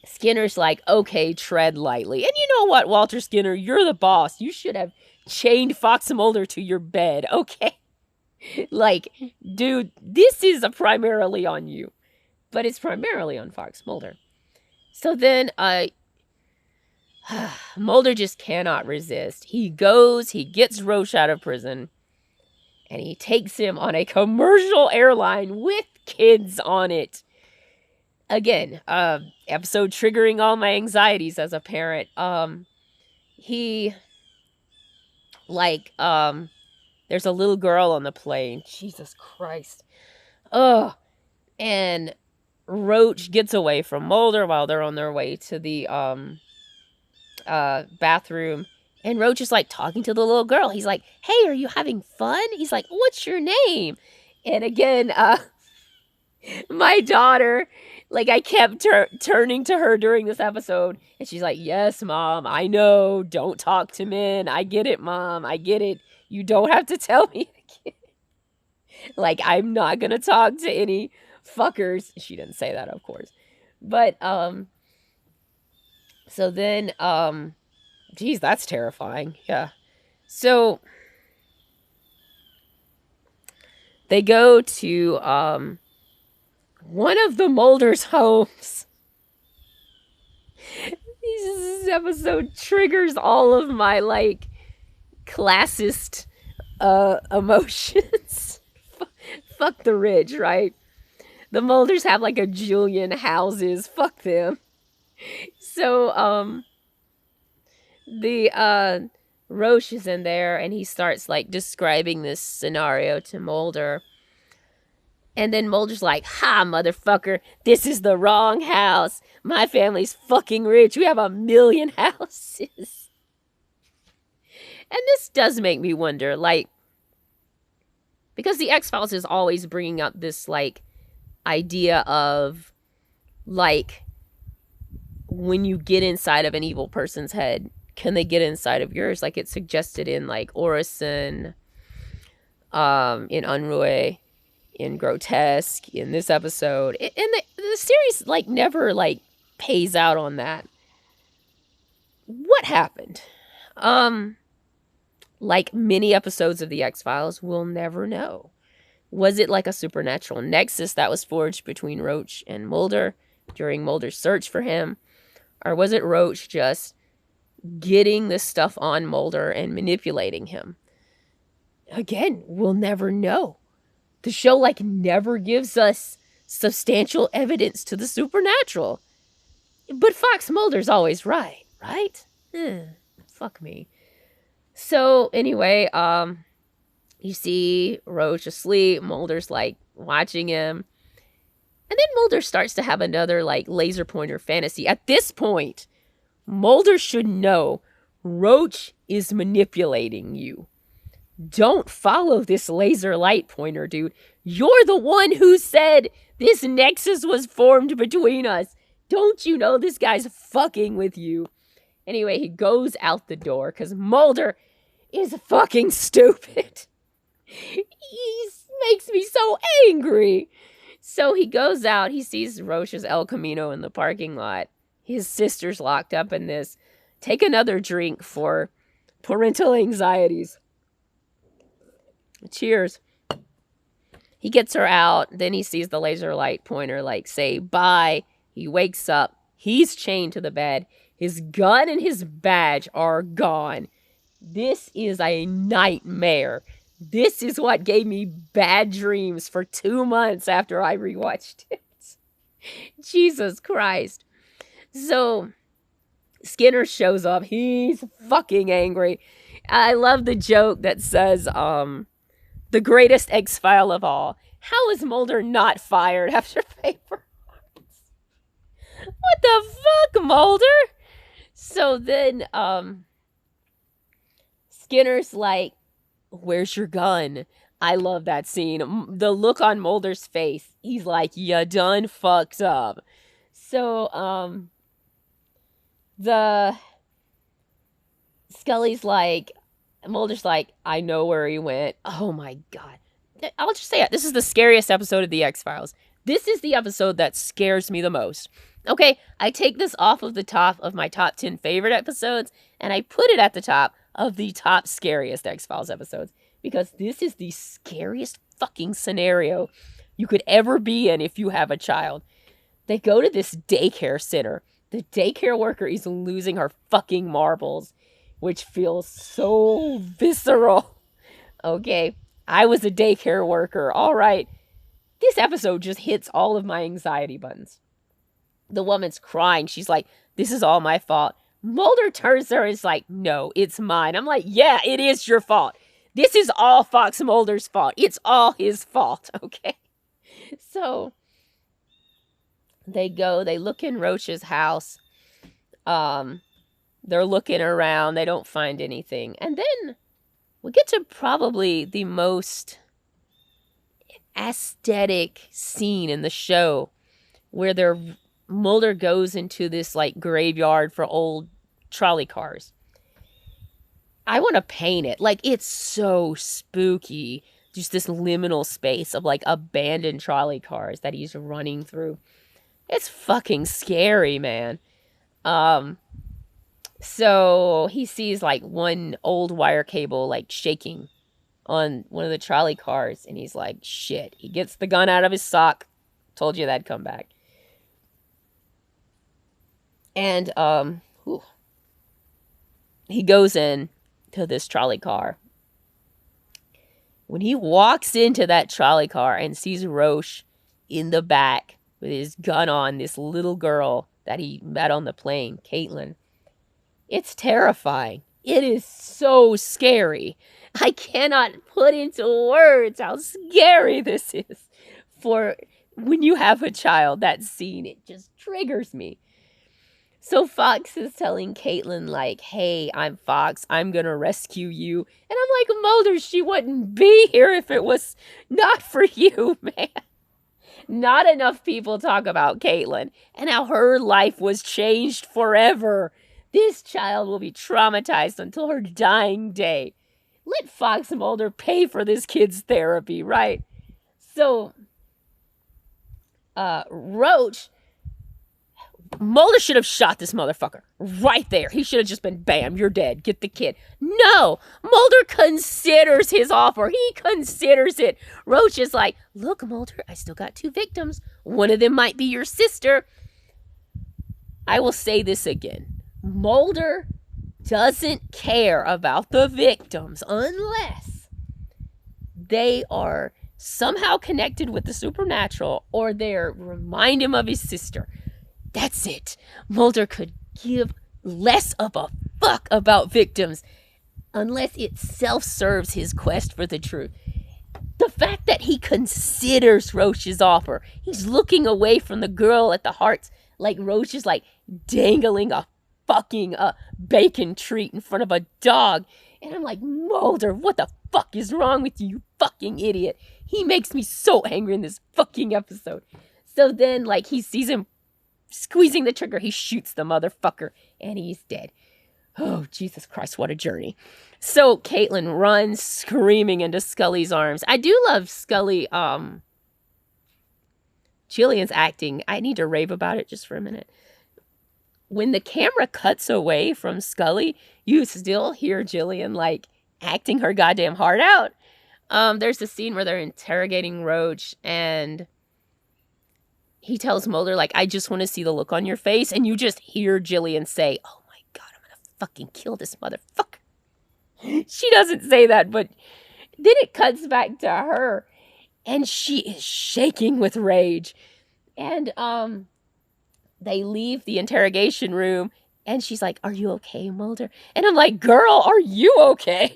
Skinner's like, okay, tread lightly. And you know what, Walter Skinner, you're the boss. You should have chained Fox Mulder to your bed, okay? Like, dude, this is primarily on you. But it's primarily on Fox Mulder. So then, Mulder just cannot resist. He gets Roach out of prison, and he takes him on a commercial airline with kids on it. Again, episode triggering all my anxieties as a parent. There's a little girl on the plane. Jesus Christ. Ugh. And Roach gets away from Mulder while they're on their way to the bathroom. And Roach is like talking to the little girl. He's like, hey, are you having fun? He's like, what's your name? And again, my daughter, like, I kept turning to her during this episode. And she's like, yes, Mom, I know. Don't talk to men. I get it, Mom. I get it. You don't have to tell me again. Like, I'm not going to talk to any fuckers. She didn't say that, of course. But, so then, geez, that's terrifying. Yeah. So they go to, one of the Mulder's homes. This episode triggers all of my, like, classist, emotions. Fuck the rich, right? The Mulders have like a jillion houses. Fuck them. So, the, Roche is in there and he starts like describing this scenario to Mulder. And then Mulder's like, ha, motherfucker, this is the wrong house. My family's fucking rich. We have 1 million houses. And this does make me wonder, like, because the X-Files is always bringing up this, like, idea of, like, when you get inside of an evil person's head, can they get inside of yours? Like, it's suggested in, like, Orison, in Unruhe, in Grotesque, in this episode. And the series, like, never, like, pays out on that. What happened? Like many episodes of the X-Files, we'll never know. Was it like a supernatural nexus that was forged between Roach and Mulder during Mulder's search for him? Or was it Roach just getting this stuff on Mulder and manipulating him? Again, we'll never know. The show, like, never gives us substantial evidence to the supernatural. But Fox Mulder's always right? Fuck me. So, anyway, you see Roach asleep. Mulder's, like, watching him. And then Mulder starts to have another, like, laser pointer fantasy. At this point, Mulder should know Roach is manipulating you. Don't follow this laser light pointer, dude. You're the one who said this nexus was formed between us. Don't you know this guy's fucking with you? Anyway, he goes out the door because Mulder is fucking stupid. He makes me so angry. So he goes out. He sees Roche's El Camino in the parking lot. His sister's locked up in this. Take another drink for parental anxieties. Cheers. He gets her out. Then he sees the laser light pointer, like, say bye. He wakes up. He's chained to the bed. His gun and his badge are gone. This is a nightmare. This is what gave me bad dreams for 2 months after I rewatched it. Jesus Christ. So, Skinner shows up. He's fucking angry. I love the joke that says, the greatest X-File of all. How is Mulder not fired after paper? What the fuck, Mulder? So then, Skinner's like, where's your gun? I love that scene. The look on Mulder's face. He's like, you done fucked up. So, Scully's like, Mulder's like, I know where he went. Oh my God. I'll just say it. This is the scariest episode of the X-Files. This is the episode that scares me the most. Okay, I take this off of the top of my top 10 favorite episodes, and I put it at the top of the top scariest X-Files episodes, because this is the scariest fucking scenario you could ever be in if you have a child. They go to this daycare center. The daycare worker is losing her fucking marbles, which feels so visceral. Okay, I was a daycare worker. All right. This episode just hits all of my anxiety buttons. The woman's crying. She's like, this is all my fault. Mulder turns to her and is like, no, it's mine. I'm like, yeah, it is your fault. This is all Fox Mulder's fault. It's all his fault, okay? So they look in Roach's house. They're looking around. They don't find anything. And then we get to probably the most aesthetic scene in the show, where Mulder goes into this like graveyard for old trolley cars. I want to paint it. Like, it's so spooky. Just this liminal space of like abandoned trolley cars that he's running through. It's fucking scary, man. So he sees like one old wire cable like shaking on one of the trolley cars, and he's like, shit. He gets the gun out of his sock. Told you that'd come back. And he goes in to this trolley car. When he walks into that trolley car and sees Roach in the back with his gun on this little girl that he met on the plane, Caitlin, it's terrifying. It is so scary. I cannot put into words how scary this is. For when you have a child, that scene, it just triggers me. So Fox is telling Caitlin, like, hey, I'm Fox. I'm going to rescue you. And I'm like, Mulder, she wouldn't be here if it was not for you, man. Not enough people talk about Caitlin and how her life was changed forever. This child will be traumatized until her dying day. Let Fox and Mulder pay for this kid's therapy, right? So, Roach, Mulder should have shot this motherfucker right there. He should have just been, bam, you're dead. Get the kid. No, Mulder considers his offer. He considers it. Roach is like, look, Mulder, I still got 2 victims. One of them might be your sister. I will say this again. Mulder doesn't care about the victims unless they are somehow connected with the supernatural or they remind him of his sister. That's it. Mulder could give less of a fuck about victims unless it self-serves his quest for the truth. The fact that he considers Roach's offer, he's looking away from the girl at the hearts like Roach is like dangling a fucking bacon treat in front of a dog. And I'm like, Mulder, what the fuck is wrong with you, you fucking idiot? He makes me so angry in this fucking episode. So then, like, he sees him squeezing the trigger. He shoots the motherfucker, and he's dead. Oh, Jesus Christ, what a journey. So Caitlin runs screaming into Scully's arms. I do love Scully, Jillian's acting. I need to rave about it just for a minute. When the camera cuts away from Scully, you still hear Jillian, like, acting her goddamn heart out. There's a scene where they're interrogating Roach, and he tells Mulder, like, I just want to see the look on your face. And you just hear Jillian say, oh my God, I'm going to fucking kill this motherfucker. She doesn't say that, but then it cuts back to her, and she is shaking with rage. And they leave the interrogation room, and she's like, are you okay, Mulder? And I'm like, girl, are you okay?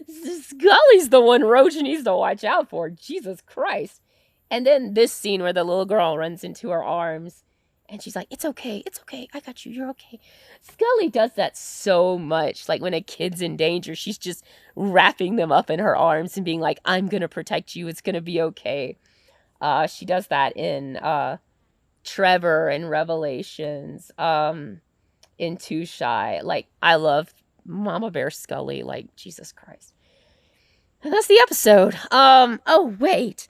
Scully's the one Roach needs to watch out for. Jesus Christ. And then this scene where the little girl runs into her arms, and she's like, it's okay, I got you, you're okay. Scully does that so much. Like, when a kid's in danger, she's just wrapping them up in her arms and being like, I'm gonna protect you, it's gonna be okay. She does that in Trevor and Revelations, in Too Shy. Like, I love Mama Bear Scully, like, Jesus Christ. And that's the episode. Oh, wait.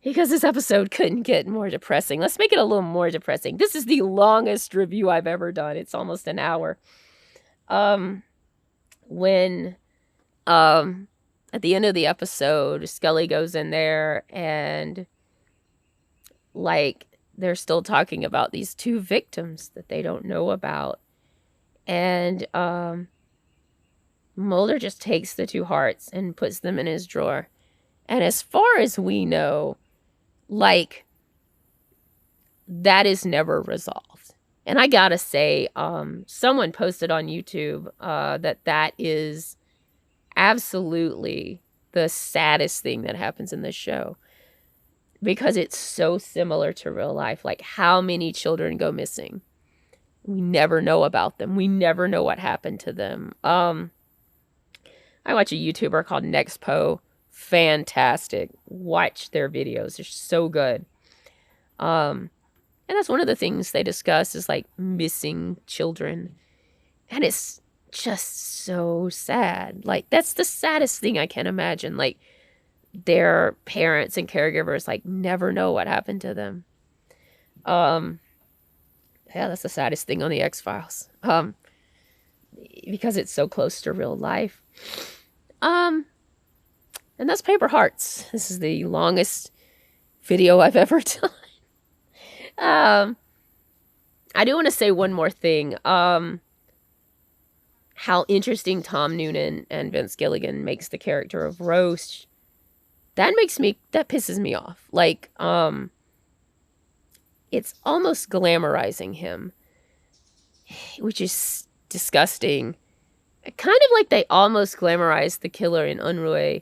Because this episode couldn't get more depressing. Let's make it a little more depressing. This is the longest review I've ever done. It's almost an hour. when at the end of the episode, Scully goes in there and like they're still talking about these two victims that they don't know about. And Mulder just takes the two hearts and puts them in his drawer. And as far as we know, like, that is never resolved. And I gotta say, someone posted on YouTube that is absolutely the saddest thing that happens in this show, because it's so similar to real life. Like, how many children go missing? We never know about them. We never know what happened to them. I watch a YouTuber called Nexpo. Fantastic. Watch their videos. They're so good. And that's one of the things they discuss is like missing children. And it's just so sad. Like, that's the saddest thing I can imagine. Like, their parents and caregivers like never know what happened to them. Yeah, that's the saddest thing on the X-Files. Because it's so close to real life. And that's Paper Hearts. This is the longest video I've ever done. I do want to say one more thing. How interesting Tom Noonan and Vince Gilligan makes the character of Roast. That pisses me off. Like, it's almost glamorizing him, which is disgusting. Kind of like they almost glamorized the killer in Unruh.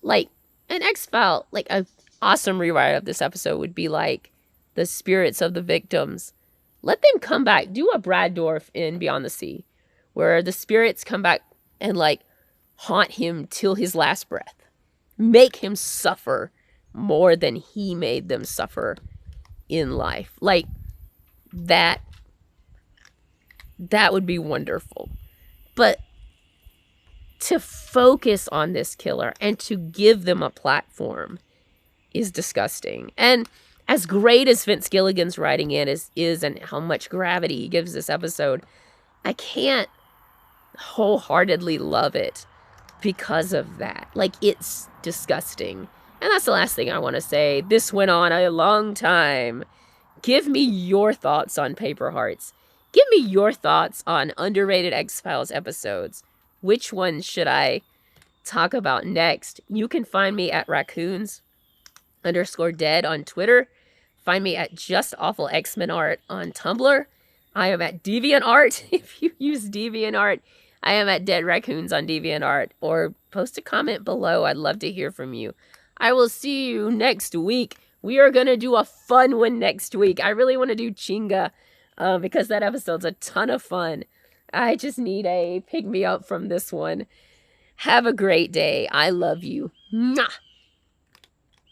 Like, an X-File, like, an awesome rewrite of this episode would be like, the spirits of the victims. Let them come back. Do a Brad Dourif in Beyond the Sea, where the spirits come back and, like, haunt him till his last breath. Make him suffer more than he made them suffer in life. Like, that would be wonderful. But to focus on this killer and to give them a platform is disgusting. And as great as Vince Gilligan's writing in is and how much gravity he gives this episode, I can't wholeheartedly love it because of that. Like, it's disgusting. And that's the last thing I want to say. This went on a long time. Give me your thoughts on Paper Hearts. Give me your thoughts on underrated X-Files episodes. Which ones should I talk about next? You can find me at raccoons_dead on Twitter. Find me at Just Awful X-Men Art on Tumblr. I am at DeviantArt. If you use DeviantArt, I am at Dead Raccoons on DeviantArt. Or post a comment below. I'd love to hear from you. I will see you next week. We are going to do a fun one next week. I really want to do Chinga because that episode's a ton of fun. I just need a pick-me-up from this one. Have a great day. I love you. Mwah!